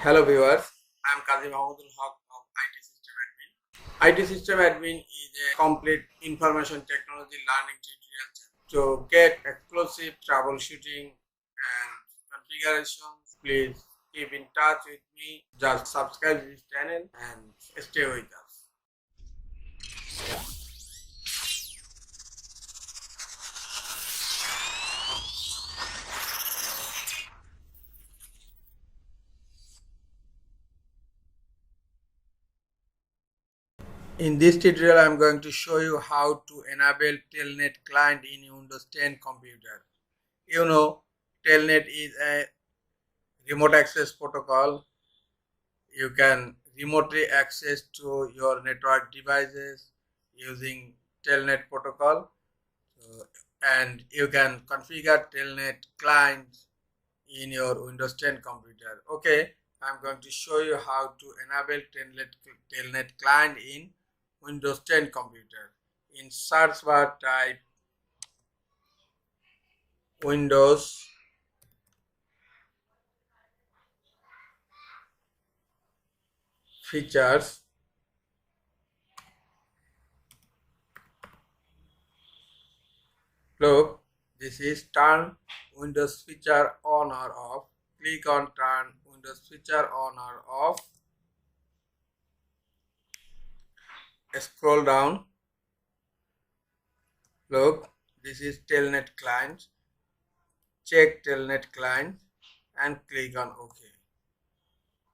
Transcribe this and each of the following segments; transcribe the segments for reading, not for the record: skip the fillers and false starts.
Hello viewers, I am Kazi Mahmudul Haq of IT System Admin. IT System Admin is a complete information technology learning tutorial channel. To get exclusive troubleshooting and configurations, please keep in touch with me. Just subscribe this channel and stay with us. In this tutorial, I am going to show you how to enable Telnet client in Windows 10 computer. You know, Telnet is a remote access protocol. You can remotely access to your network devices using Telnet protocol, and you can configure Telnet clients in your Windows 10 computer. Okay, I'm going to show you how to enable Telnet client in Windows 10 computer. In search bar, type Windows features. Look, this is turn Windows feature on or off. Click on turn Windows feature on or off. Scroll down. Look, this is Telnet client. Check Telnet client and click on OK.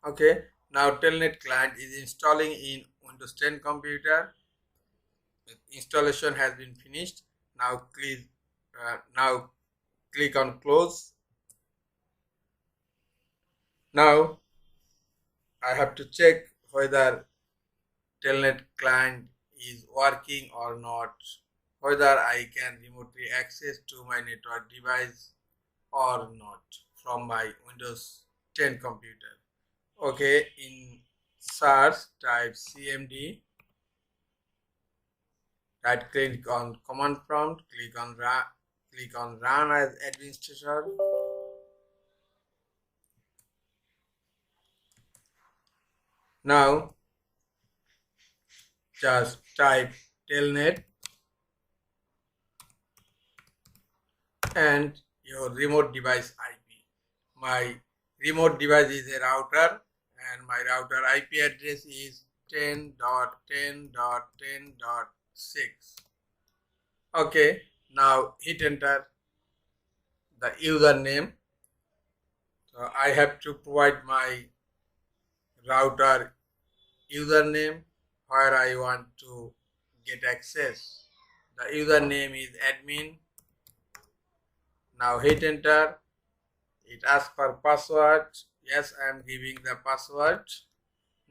Okay, now Telnet client is installing in Windows 10 computer. The installation has been finished. Now click on close. Now I have to check whether Telnet client is working or not, whether I can remotely access to my network device or not from my Windows 10 computer. Okay, in search type cmd, right click on command prompt, click on run as administrator. Now just type telnet and your remote device IP. My remote device is a router and my router IP address is 10.10.10.6. Okay, now hit enter the username. So I have to provide my router username where I want to get access. The username is admin. Now hit enter. It asks for password. Yes, I am giving the password.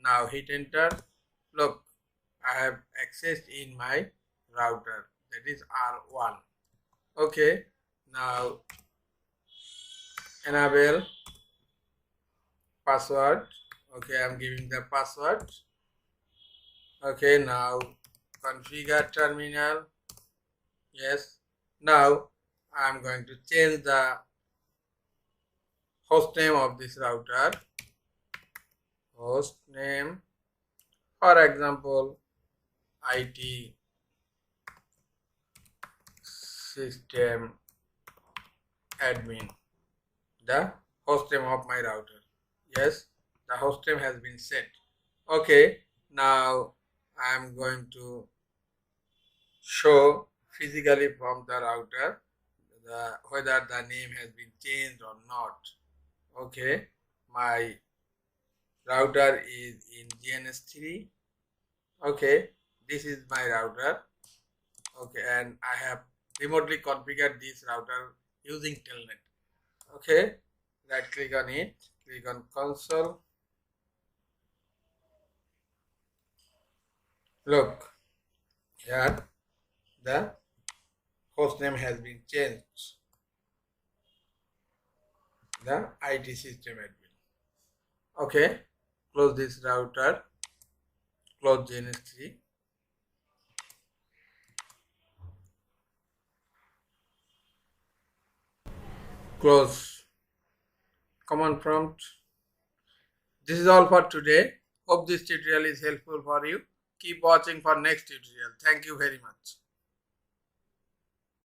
Now hit enter. Look, I have accessed in my router, that is R1. Okay, now enable password. Okay, I am giving the password. Okay, now configure terminal. Yes, now I am going to change the host name of this router. Host name, for example, IT system admin, the host name of my router. Yes, the host name has been set. Okay, now I am going to show physically from the router whether the name has been changed or not. Okay, my router is in DNS3. Okay, this is my router. Okay, and I have remotely configured this router using Telnet. Okay, right click on it, click on console. Look, here the host name has been changed, the IT system admin. Okay, close this router, close DNS3. Close command prompt. This is all for today. Hope this tutorial is helpful for you. Keep watching for next tutorial. Thank you very much.